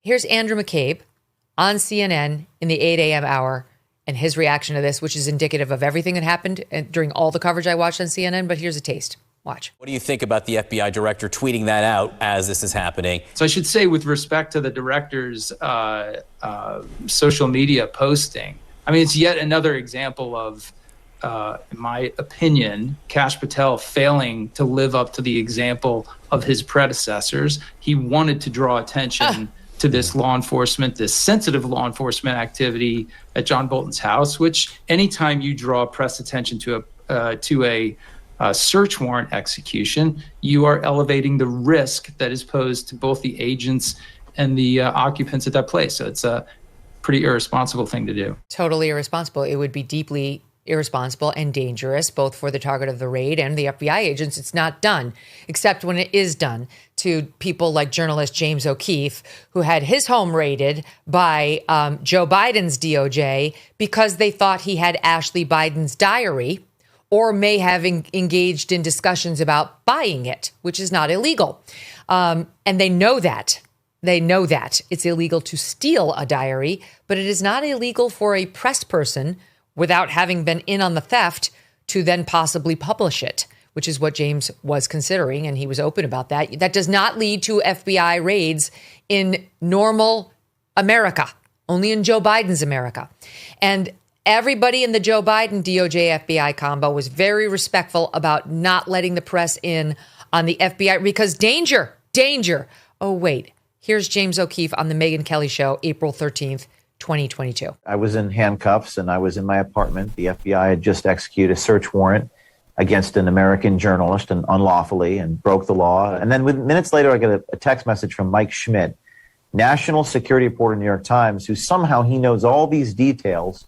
Here's Andrew McCabe on CNN in the 8 a.m. hour and his reaction to this, which is indicative of everything that happened during all the coverage I watched on CNN. But here's a taste. Watch. What do you think about the FBI director tweeting that out as this is happening? So I should say, with respect to the director's social media posting, I mean, it's yet another example of, in my opinion, Kash Patel failing to live up to the example of his predecessors. He wanted to draw attention to this law enforcement, this sensitive law enforcement activity at John Bolton's house, which anytime you draw press attention to a search warrant execution, you are elevating the risk that is posed to both the agents and the occupants at that place. So it's a pretty irresponsible thing to do. Totally irresponsible. It would be deeply irresponsible and dangerous, both for the target of the raid and the FBI agents. It's not done, except when it is done to people like journalist James O'Keefe, who had his home raided by Joe Biden's DOJ because they thought he had Ashley Biden's diary, or may have engaged in discussions about buying it, which is not illegal. And they know that. They know that it's illegal to steal a diary, but it is not illegal for a press person, without having been in on the theft, to then possibly publish it, which is what James was considering, and he was open about that. That does not lead to FBI raids in normal America, only in Joe Biden's America. And everybody in the Joe Biden DOJ FBI combo was very respectful about not letting the press in on the FBI because danger. Oh, wait. Here's James O'Keefe on the Megyn Kelly Show, April 13th, 2022. I was in handcuffs and I was in my apartment. The FBI had just executed a search warrant against an American journalist and unlawfully and broke the law. And then minutes later, I get a text message from Mike Schmidt, national security reporter in the New York Times, who somehow he knows all these details.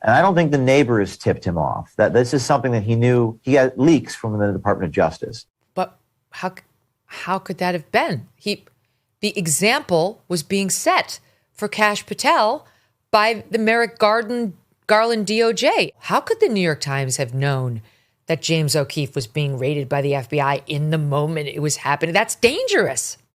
And I don't think the neighbors tipped him off that this is something that he knew. He had leaks from the Department of Justice. But how could that have been? The example was being set for Kash Patel by the Merrick Garland DOJ. How could the New York Times have known that James O'Keefe was being raided by the FBI in the moment it was happening? That's dangerous.